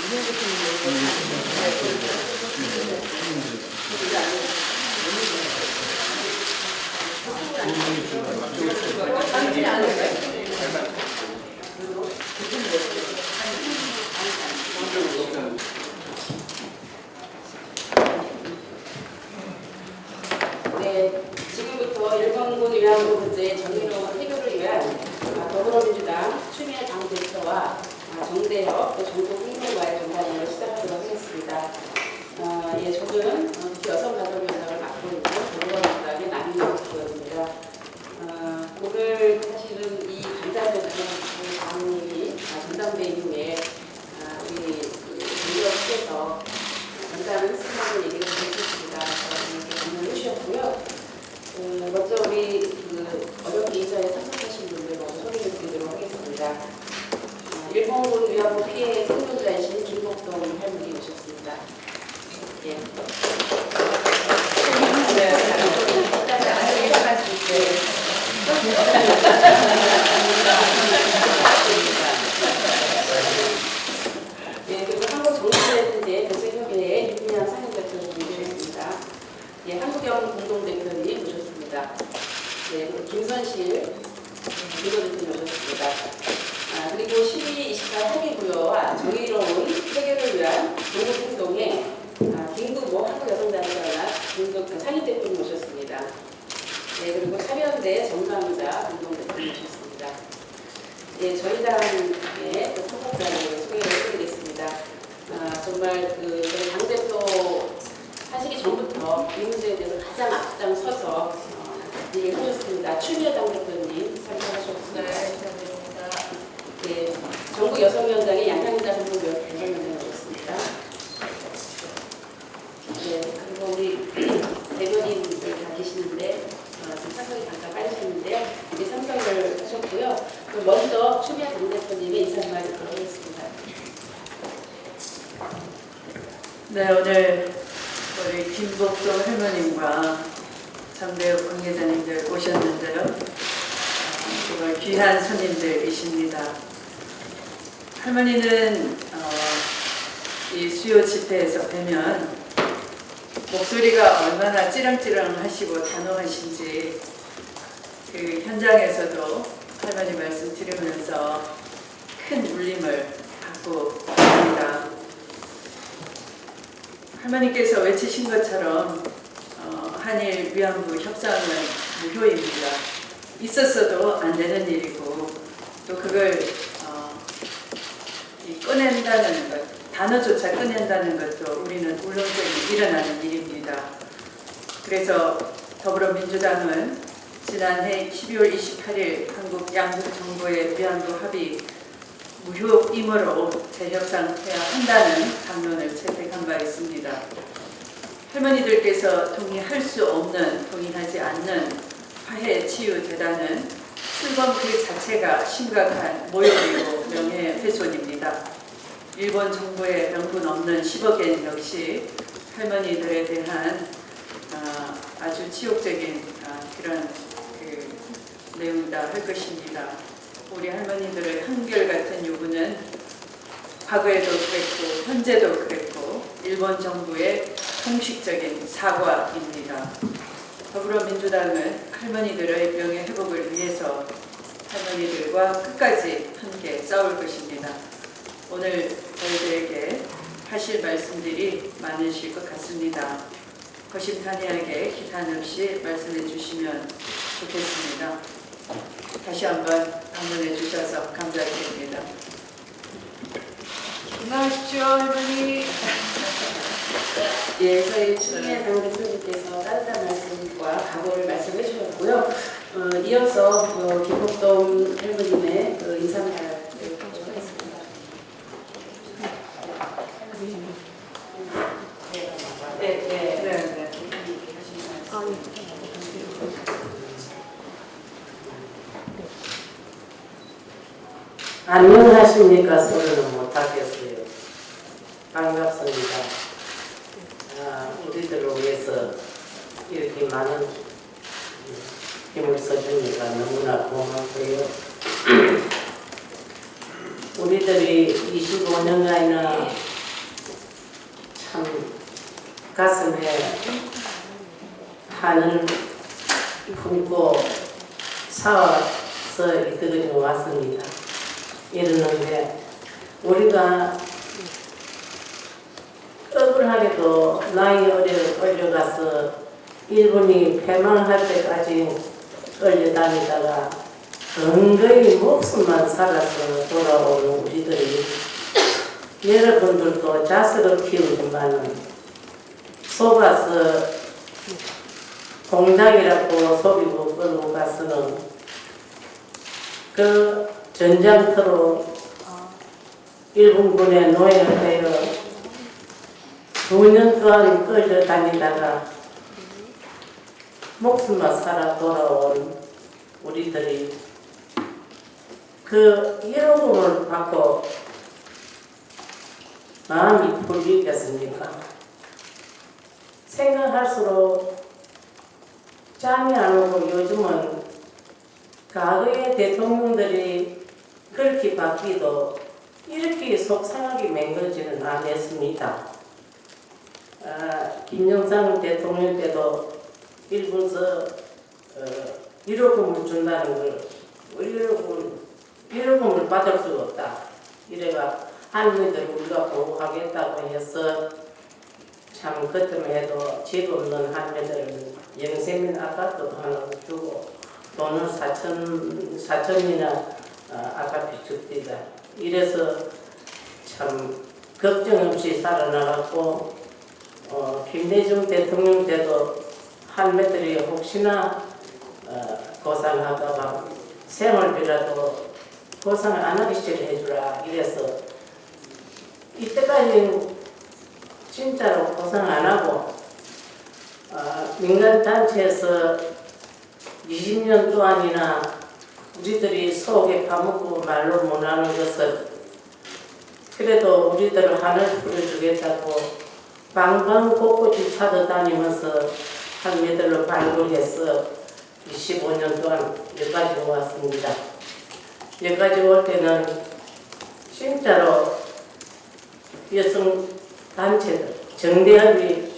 네, 지금부터 일본군 위안부 문제 정의로운 해결을 위한 더불어민주당 추미애 당대표와 정대협 또 전국 행정과의 정단위를 시작하도록 하겠습니다. 예, 저는 여성가족위원장을 맡고 있는 더불어민주당의 남인혁 의원입니다. 오늘 사실은 이 간담회 당님이 전당대 이후에 우리 정대협께서 간단한 수많은 얘기를 드렸습니다. 이렇게 해주셨고요. 먼저 우리 어렵게 인사에 참석하신 분들 먼저 소개를 드리도록 하겠습니다. 일본군 위안부 피해 생존자이신 김복동 할머니 오셨습니다. 예. 예, 그리고 한국정치인대 도색협의회 윤미향 상임대표님 모셨습니다. 예, 한국영 공동대표님 모셨습니다. 예, 그리고 김선실 부도대표님 모셨습니다. 그리고 12.28 합의구요와 정의로운 해결을 위한 동국행동의 김구모 한국여성단체연합 공동 상임대표님 모셨습니다. 네, 그리고 참여연대 정강자 공동대표님 모셨습니다. 예, 저희 당의 참석자를 소개를 해드리겠습니다. 정말 저희 당대표 하시기 전부터 이 문제에 대해서 가장 앞장서서 얘기를 해주셨습니다. 추미애 당대표님 참석하셨습니다. 네, 전국 여성위원장의 양양자 공동위원장님 오셨습니다. 네, 그리고 우리 대변인들 다 계시는데 지금 참석이 잠깐 빠지셨는데요. 이제 참석을 하셨고요. 먼저 추미애 당대표님의 인사 한마디 듣도록 하겠습니다. 네, 오늘 우리 김복동 할머님과 정대협 관계자님들 오셨는데요. 정말 귀한 손님들이십니다. 할머니는 이 수요 집회에서 뵈면 목소리가 얼마나 찌렁찌렁하시고 단호하신지 그 현장에서도 할머니 말씀 들으면서 큰 울림을 받고 있습니다. 할머니께서 외치신 것처럼 한일 위안부 협상은 무효입니다. 있었어도 안 되는 일이고 또 그걸 꺼낸다는 것, 단어조차 꺼낸다는 것도 우리는 울렁증이 일어나는 일입니다. 그래서 더불어민주당은 지난해 12월 28일 한국 양국 정부의 위안부 합의 무효이므로 재협상해야 한다는 강론을 채택한 바 있습니다. 할머니들께서 동의하지 않는 화해 치유 대단은 출범 그 자체가 심각한 모욕이고 명예훼손입니다. 일본 정부의 명분 없는 10억엔 역시 할머니들에 대한 아주 치욕적인 그런 내용이다 할 것입니다. 우리 할머니들의 한결같은 요구는 과거에도 그랬고 현재도 그랬고 일본 정부의 공식적인 사과입니다. 더불어민주당은 할머니들의 명예회복을 위해서 할머니들과 끝까지 함께 싸울 것입니다. 오늘 저희들에게 하실 말씀들이 많으실 것 같습니다. 거심탄회하게 기탄 없이 말씀해 주시면 좋겠습니다. 다시 한번 방문해 주셔서 감사드립니다. 건강하십시오, 할머니. 예, 저희 추미애 당대표님께서 따뜻한 말씀과 각오를 말씀해 주셨고요. 이어서 김복동 할머님의 인사말을 하도록 하겠습니다. 네. 안녕하십니까 소리는 못하겠어요. 반갑습니다. 우리들을 위해서 이렇게 많은 힘을 써주니까 너무나 고맙고요. 우리들이 25년간이나 가슴에 한을 품고 사와서 이때까지 왔습니다. 이러는데 우리가 억울하게도 나이 어려가서 일본이 패망할 때까지 끌려다니다가 건강히 목숨만 살아서 돌아오는 우리들이, 여러분들도 자식을 키우지만 속아서 공장이라고 소리고 끌고 가서는 그 전장터로 일본군에 노예가 되어 9년 동안 끌려다니다가 목숨만 살아 돌아온 우리들이 그 이로움을 받고 마음이 풀리겠습니까? 생각할수록 잠이 안 오고, 요즘은 과거의 대통령들이 그렇게 바뀌도 이렇게 속상하게 맹글지는 않았습니다. 김영삼 대통령 때도 일본서 위로금을 준다는 걸, 위로금을 받을 수가 없다. 이래가 할머니들 우리가 보호하겠다고 해서 참 그때만 해도 집 없는 할머니들은 영세민 아파트도 하나 주고 돈을 4천이나 아파트 줍디다. 이래서 참 걱정 없이 살아나갔고, 김대중 대통령 때도 할매들이 혹시나 고상하다가 생활비라도 고상을 안 하기 싫어해주라 이래서 이때까지 진짜로 고상 안 하고 민간단체에서 20년 동안이나 우리들이 속에 파묻고 말로 못하는 것을 그래도 우리들을 하늘 풀어주겠다고 방방곡곡이 찾아다니면서 할매들로 발굴해서 25년 동안 여기까지 왔습니다. 여기까지 올 때는 진짜로 여성 단체들, 정대협이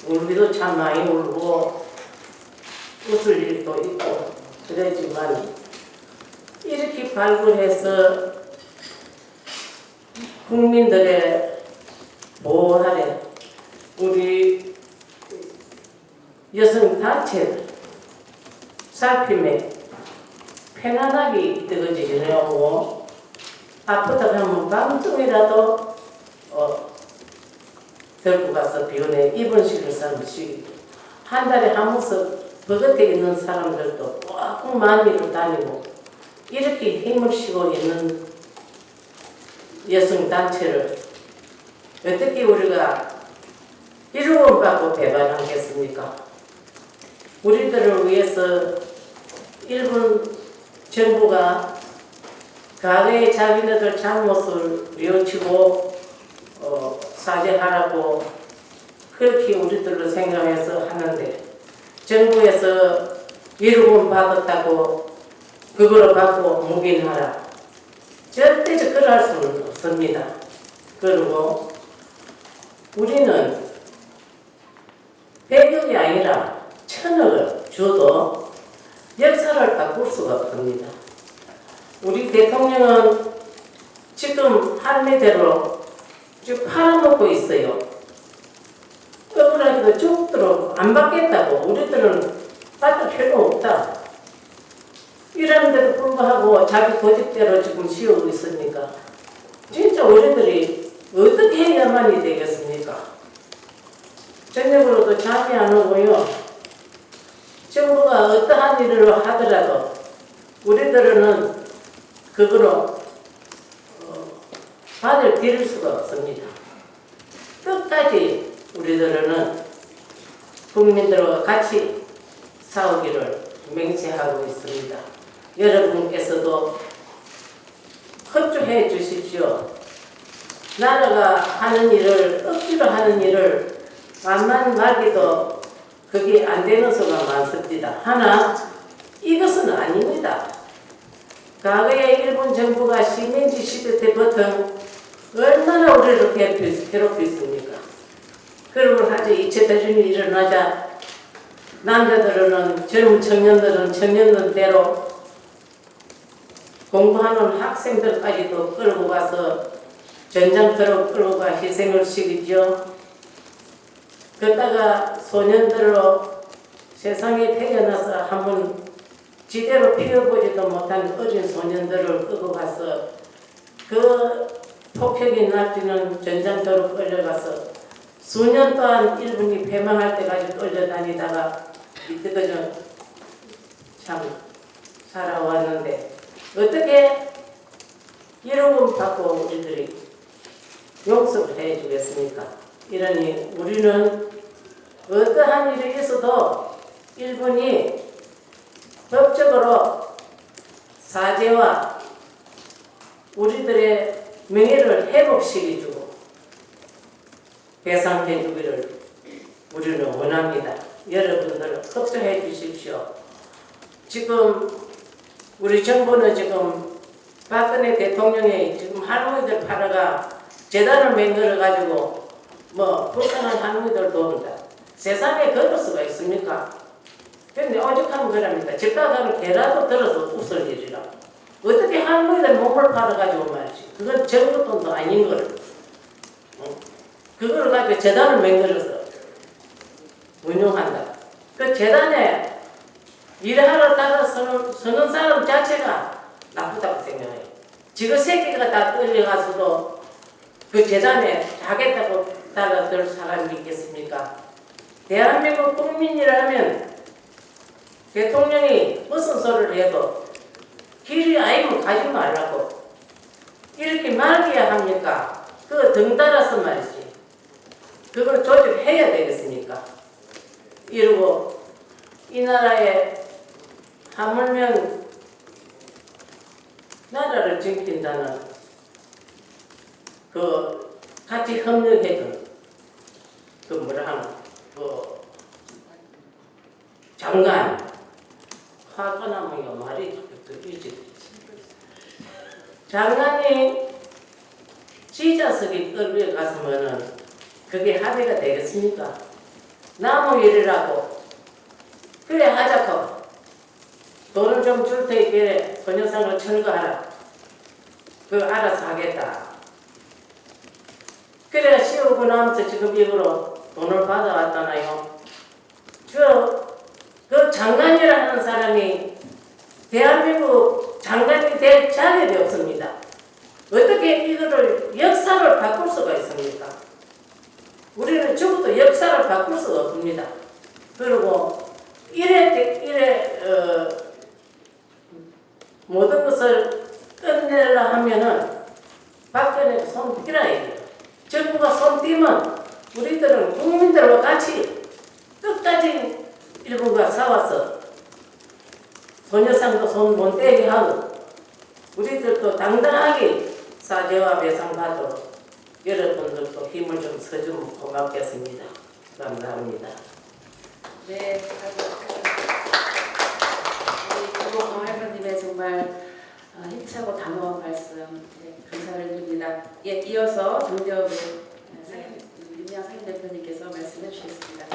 울기도 참 많이 울고 웃을 일도 있고 그러지만 이렇게 발굴해서 국민들의 보호하래 우리 여성 단체들 살핌에 편안하게 이끌어지려고 아프다고 하면 밤중이라도 들고 가서 병원에 입원시킬 사람씩 한 달에 한 번씩 버거대 있는 사람들도 꼭 많이로 다니고 이렇게 힘을 쉬고 있는 여성 단체를 어떻게 우리가 이루어 받고 배반하겠습니까? 우리들을 위해서 일본 정부가 과거의 자기네들 잘못을 뉘우치고 사죄하라고 그렇게 우리들로 생각해서 하는데 정부에서 위로금 받았다고 그거를 받고 묵인하라. 절대 그럴 수는 없습니다. 그리고 우리는 100억이 아니라 1000억을 줘도 역사를 바꿀 수가 없습니다. 우리 대통령은 지금 할매대로 지금 팔아먹고 있어요. 억울하게도 죽도록 안 받겠다고. 우리들은 받을 필요 없다. 이러는데도 불구하고 자기 고집대로 지금 지우고 있으니까 진짜 우리들이 어떻게 해야만이 되겠습니까? 저녁으로도 잠이 안 오고요. 정부가 어떠한 일을 하더라도 우리들은 그거로 받을 기를 수가 없습니다. 끝까지 우리들은 국민들과 같이 싸우기를 맹세하고 있습니다. 여러분께서도 협조해 주십시오. 나라가 하는 일을 억지로 하는 일을 만만 말기도 그게 안 되는 수가 많습니다. 하나 이것은 아닙니다. 과거에 일본 정부가 식민지 시대 때부터 얼마나 우리를 괴롭혔습니까? 그러고 하지 이체 대전이 일어나자 남자들은 젊은 청년들은 청년들대로 공부하는 학생들까지도 끌고 가서 전장터로 끌고 가 희생을 시키죠. 그러다가 소년들로 세상에 태어나서 한번 지대로 피워보지도 못한 어린 소년들을 끌고 가서 그 폭격이 날뛰는 전장터로 끌려가서 수년 동안 일본이 패망할 때까지 끌려다니다가 이때까지 참 살아왔는데 어떻게 이로움 받고 우리들이 용서를 해주겠습니까? 이러니 우리는 어떠한 일이 있어도 일본이 법적으로 사죄와 우리들의 명예를 회복시켜주고 배상해주기를 우리는 원합니다. 여러분들 협조해 주십시오. 지금 우리 정부는 지금 박근혜 대통령이 지금 할머니들 팔아가 재단을 만들어 가지고 뭐 불쌍한 할머니들 도운다. 세상에 그럴 수가 있습니까? 근데 오죽하면 그럽니다. 집가 가면 개라도 들어서 웃을 일이라. 어떻게 할머니들 몸을 팔아가지고 말이지. 그건 정부 돈도 아닌 거를. 그걸 가지고 재단을 만들어서 운영한다. 그 재단에 일하러 따라 서는 사람 자체가 나쁘다고 생각해요. 지금 새끼가 다 끌려가서도 그 재단에 하겠다고 따라들 사람이 있겠습니까? 대한민국 국민이라면 대통령이 무슨 소리를 해도 길이 아니면 가지 말라고 이렇게 말해야 합니까? 그거 등 따라서 말이지. 그걸 조직해야 되겠습니까? 이러고 이 나라에 하물며 나라를 지킨다는 그 같이 협력해준 그 뭐라 하나 그 장관 화가 나면 말이 들리지. 장관이 지자석이 끌려갔으면은 그게 합의가 되겠습니까? 나무 일이라고 그래 하자고 돈을 좀 줄 테니까 소녀상을 철거하라. 그거 알아서 하겠다. 그래 씌우고 나면서 지금 이거로 돈을 받아왔잖아요. 그 장관이라는 사람이 대한민국 장관이 될 자격이 없습니다. 어떻게 이거를 역사를 바꿀 수가 있습니까? 우리는 적어도 역사를 바꿀 수가 없습니다. 그리고 모든 것을 끝내려 하면은 박근혜 손 떼라 이거예요. 정부가 손 떼면 우리들은 국민들과 같이 끝까지 일본과 싸워서 소녀상도 손 못 떼게 하고 우리들도 당당하게 사죄와 배상받도록 여러분들도 힘을 좀 써주면 고맙겠습니다. 감사합니다. 네, 우리 고모 할머님의 정말 힘차고 단호한 말씀 감사를 드립니다. 예, 이어서 정재업 윤미향 상임대표님께서 말씀해 주시겠습니다.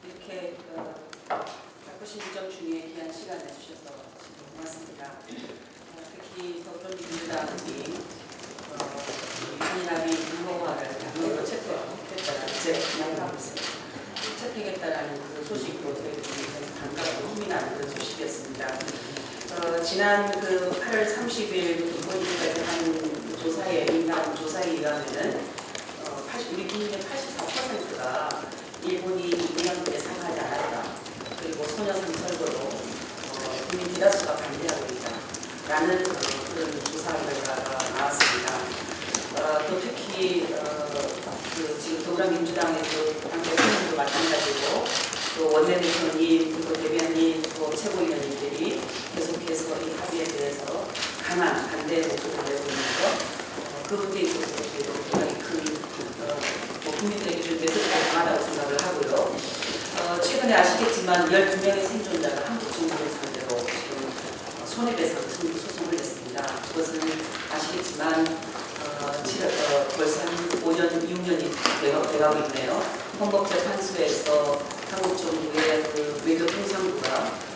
이렇게 바쁘신 일정 중에 귀한 시간 내주셔서 고맙습니다. 특히 더불어민주당이 한일합의 불허화를 당론으로 채택했다라는 그 소식으로 저희들이 반갑고 힘이 나는 그런 소식이었습니다. 지난 그 8월 30일 본인까지 한 조사에 민간 조사에 의하면은 우리 국민의 84%가 일본이 위안부에 상하지 않았다. 그리고 소녀상 철거로 국민 대다수가 반대하고 있다라는 그런 조사 결과가 나왔습니다. 또 특히 지금 더불어민주당에서 당 대표님도 마찬가지고 또 원내대표님, 또 대변인, 또 최고위원님들이 계속해서 이 합의에 대해서 강한 반대 목소리를 내고 있는데요. 그 문제에 있어서 저희도 굉장히 큰 국민들에게 좀 메시지가 강하다고 생각을 하고요. 최근에 아시겠지만 12명의 생존자가 한국 정부를 상대로 지금 손해배상 소송을 냈습니다. 그것은 아시겠지만 벌써 한 5년, 6년이 돼가고 있네요. 헌법재판소에서 한국 정부의 그 외교통상부가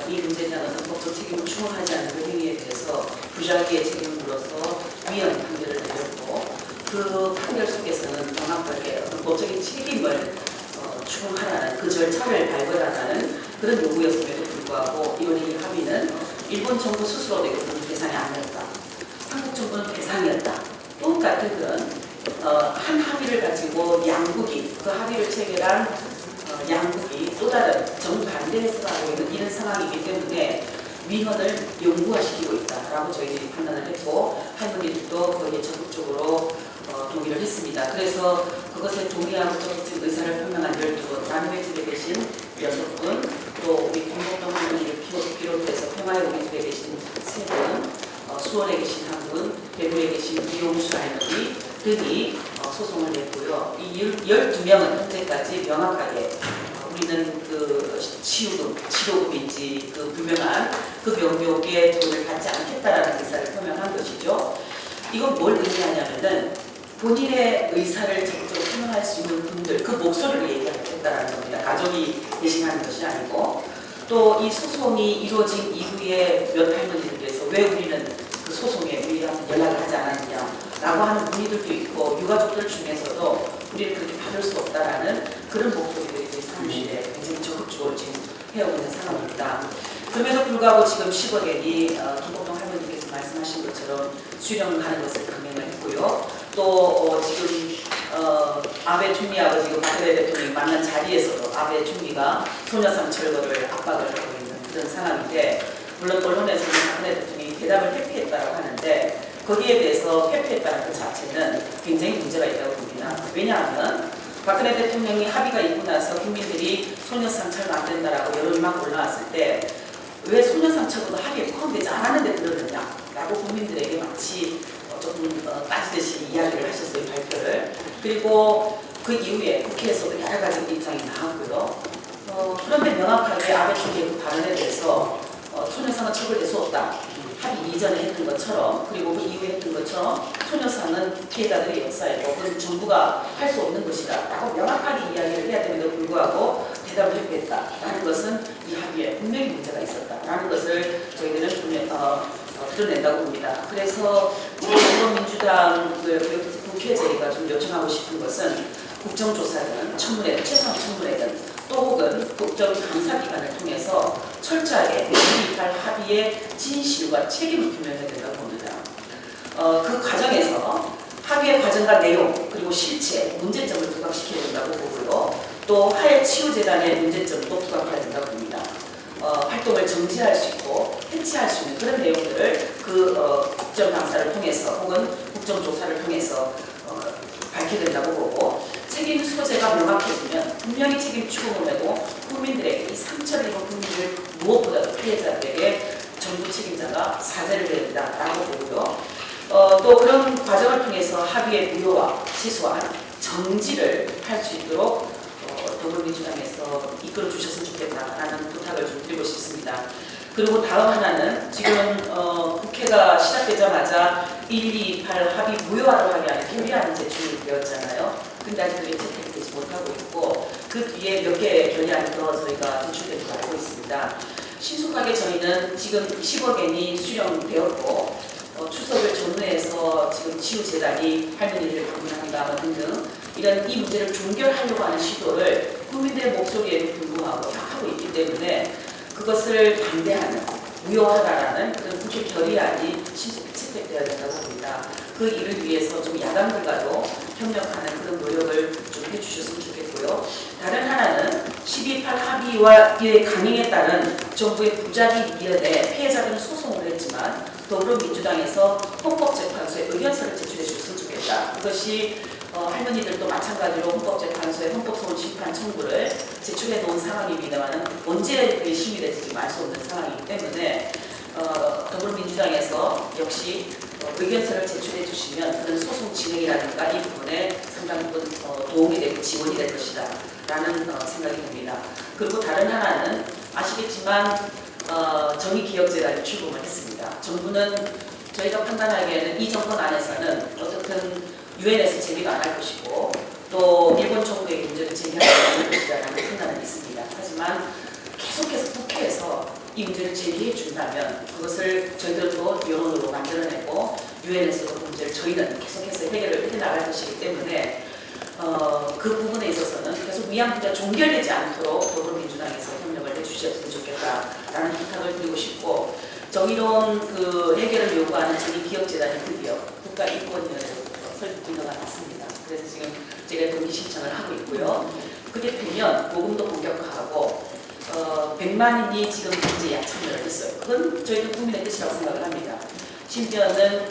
이 문제에 대한 어떤 법적 책임을 충원하지 않는 그 행위에 대해서 부작위의 책임을 물어서 위헌 판결을 내렸고 그 판결 속에서는 명확하게 어떤 법적인 책임을 추궁하라는 그 절차를 밟으라는 그런 요구였음에도 불구하고 이번에 이 합의는 일본 정부 스스로도 이것은 대상이 아니었다. 한국 정부는 대상이었다. 똑같은 그런 한 합의를 가지고 양국이 그 합의를 체결한 양국이 또 다른 정반대 해석하고 있는 이런 상황이기 때문에 위헌을 영구화시키고 있다라고 저희들이 판단을 했고 할머니들도 거기에 적극적으로 동의를 했습니다. 그래서 그것에 동의하고 적극적 의사를 표명한 12분, 남해에 집에 계신 6분, 또 우리 김복동 할머니를 비롯해서 평화에 오기 집에 계신 3분, 수원에 계신 1분, 대구에 계신 이용수 할머니 등이 소송을 냈고요. 이 12명은 현재까지 명확하게 우리는 그 치료금인지 그 분명한 그 명목의 돈을 받지 않겠다라는 의사를 표명한 것이죠. 이건 뭘 의미하냐면은 본인의 의사를 적극적으로 표명할 수 있는 분들 그 목소리를 얘기하겠다라는 겁니다. 가족이 대신하는 것이 아니고 또 이 소송이 이루어진 이후에 몇 할머니들께서 왜 우리는 그 소송에 연락을 하지 않았느냐라고 하는 문의들도 있고 유가족들 중에서도 우리를 그렇게 받을 수 없다라는 그런 목소리들이 저희 사무실에 굉장히 적극적으로 지금 해오고 있는 상황입니다. 그럼에도 불구하고 지금 10억엔이 김복동 할머니께서 말씀하신 것처럼 수령하는 것을 강행을 했고요. 또 지금 아베 총리하고 지금 박근혜 대통령이 만난 자리에서도 아베 총리가 소녀상 철거를 압박을 하고 있는 그런 상황인데 물론 언론에서는 박근혜 대통령이 대답을 회피했다고 하는데 거기에 대해서 회피했다는 것 자체는 굉장히 문제가 있다고 봅니다. 왜냐하면 박근혜 대통령이 합의가 있고 나서 국민들이 소녀상 철거 안 된다라고 여론이 막 올라왔을 때 왜 소녀상 철거도 합의에 포함되지 않았는데 그러느냐라고 국민들에게 마치 조금 따지듯이 이야기를 하셨어요, 발표를. 그리고 그 이후에 국회에서도 여러 가지 입장이 나왔고요. 그런데 명확하게 아베 총리의 그 발언에 대해서 소녀상은 처벌될 수 없다. 합의 이전에 했던 것처럼 그리고 그 이후에 했던 것처럼 소녀상은 피해자들의 역사이고 그건 정부가 할 수 없는 것이다 라고 명확하게 이야기를 해야 됨에도 불구하고 대답을 했다라는 것은 이 합의에 분명히 문제가 있었다라는 것을 저희들은 드러낸다고 봅니다. 그래서 지금 더불어민주당을 비롯해서 국회에 저희가 좀 요청하고 싶은 것은 국정조사든 청문회든 최소한 청문회든 또 혹은 국정감사기관을 통해서 철저하게 228 합의의 진실과 책임을 규명해야 된다고 봅니다. 그 과정에서 합의의 과정과 내용 그리고 실체, 문제점을 부각시켜야 된다고 보고요. 또 화해치유재단의 문제점도 부각해야 된다고 봅니다. 활동을 정지할 수 있고 해체할 수 있는 그런 내용들을 그 국정감사를 통해서 혹은 국정조사를 통해서 밝혀야 된다고 보고 책임 소재가 명확해지면 분명히 책임 추궁을 하고 국민들에게 이 상처를 입은 국민들 무엇보다도 피해자들에게 정부 책임자가 사죄를 해야 된다라고 보고요. 또 그런 과정을 통해서 합의의 무효와 취소와 정지를 할 수 있도록 더불어민주당에서 이끌어 주셨으면 좋겠다라는 부탁을 좀 드리고 싶습니다. 그리고 다음 하나는 지금 국회가 시작되자마자 128 합의 무효화를 하게 하는 결의안이 제출이 되었잖아요. 근데 아직 그게 채택되지 못하고 있고 그 뒤에 몇 개의 결의안이 더 저희가 제출된 걸 알고 있습니다. 신속하게 저희는 지금 10억엔이 수령되었고 추석을 전후해서 지금 치유재단이 할머니를 방문합니다 등등 이런 이 문제를 종결하려고 하는 시도를 국민들의 목소리에도 불구하고 다 하고 있기 때문에 그것을 반대하는 무효하라라는 그런 국회 결의안이 신속히 채택되어야 된다고 봅니다. 그 일을 위해서 좀 야당들과도 협력하는 그런 노력을 좀 해주셨으면 좋겠고요. 다른 하나는 12.8 합의와 이에 강행에 따른 정부의 부작위 이연에 피해자들은 소송을 했지만 더불어민주당에서 헌법재판소에 의견서를 제출해 주셨으면 좋겠다. 그것이 할머니들도 마찬가지로 헌법재판소에 헌법소원 심판 청구를 제출해 놓은 상황입니다만 언제 그게 심의될지 지금 알 수 없는 상황이기 때문에 더불어민주당에서 역시 의견서를 제출해 주시면 그런 소송 진행이라든가 이 부분에 상당히 도움이 되고 지원이 될 것이다 라는 생각이 듭니다. 그리고 다른 하나는 아시겠지만 정의기억재단이 출범을 했습니다. 정부는 저희가 판단하기에는 이 정권 안에서는 어떻든 유엔에서 제기도 안 할 것이고 또 일본 정부의 문제를 제기하지 않을 것이라는 판단은 있습니다. 하지만 계속해서 국회에서 이 문제를 제기해 준다면 그것을 저희들도 여론으로 만들어내고 유엔에서도 그 문제를 저희는 계속해서 해결을 해나갈 것이기 때문에 그 부분에 있어서는 계속 위안 문제가 종결되지 않도록 더불어민주당에서 협력을 해주셨으면 좋겠다라는 부탁을 드리고 싶고 정의로운 그 해결을 요구하는 정의기억재단이 드디어 국가인권위원회로부터 설득 인허가 났습니다. 그래서 지금 제가 동의 신청을 하고 있고요. 그게 되면 모금도 본격화하고 100만인이 지금 현재 약 참여를 했어요. 그건 저희도 국민의 뜻이라고 생각을 합니다. 심지어는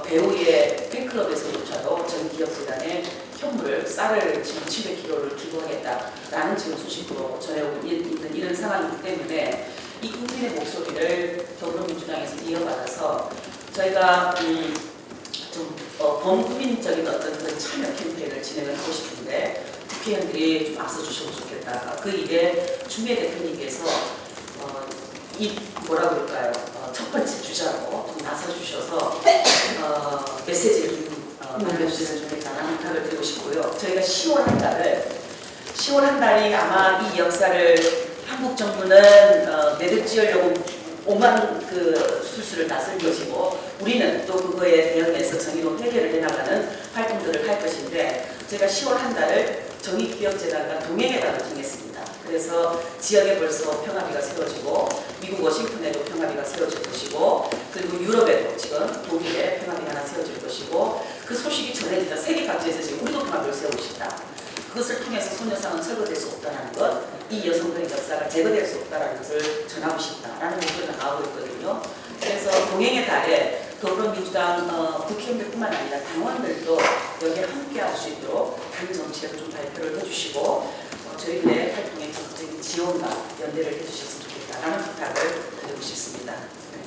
배우의 팬클럽에서조차도 정의기억재단에 현물, 쌀을 지금 700kg를 기부하겠다라는 지금 소식으로 전해오고 있는 이런 상황이기 때문에 이 국민의 목소리를 더불어민주당에서 이어받아서 저희가 좀 범국민적인 어떤 그런 참여 캠페인을 진행을 하고 싶은데 국회의원들이 좀 앞서 주시면 좋겠다. 그 일에 추미애 대표님께서 이 뭐라 그럴까요? 첫 번째 주자로 좀 나서 주셔서 메시지를 좀 남겨주셨으면 좋겠다는 부탁을 드리고 싶고요. 저희가 10월 한 달이 아마 이 역사를 한국 정부는 매듭지으려고 오만 그 수술을 다 쓸 것이고 우리는 또 그거에 대응해서 정의로운 해결을 해나가는 활동들을 할 것인데 저희가 10월 한 달을 정의기억재단과 동행해달라고 정했습니다. 그래서 지역에 벌써 평화비가 세워지고 미국 워싱턴에도 평화비가 세워질 것이고 그리고 유럽에도 지금 독일에 평화비 하나 세워질 것이고 그 소식이 전해지자 세계 각지에서 지금 우리도 평화비를 세우고 싶다. 그것을 통해서 소녀상은 철거될 수 없다는 것, 이 여성들의 역사가 제거될 수 없다는 것을 전하고 싶다라는 목소리가 나오고 있거든요. 그래서 동행의 달에 더불어민주당 국회의원들뿐만 아니라 당원들도 여기에 함께할 수 있도록 당 정책을 좀 발표를 해주시고 저희들의 활동에 적극적인 지원과 연대를 해주셨으면 좋겠다라는 부탁을 드리고 싶습니다. 네.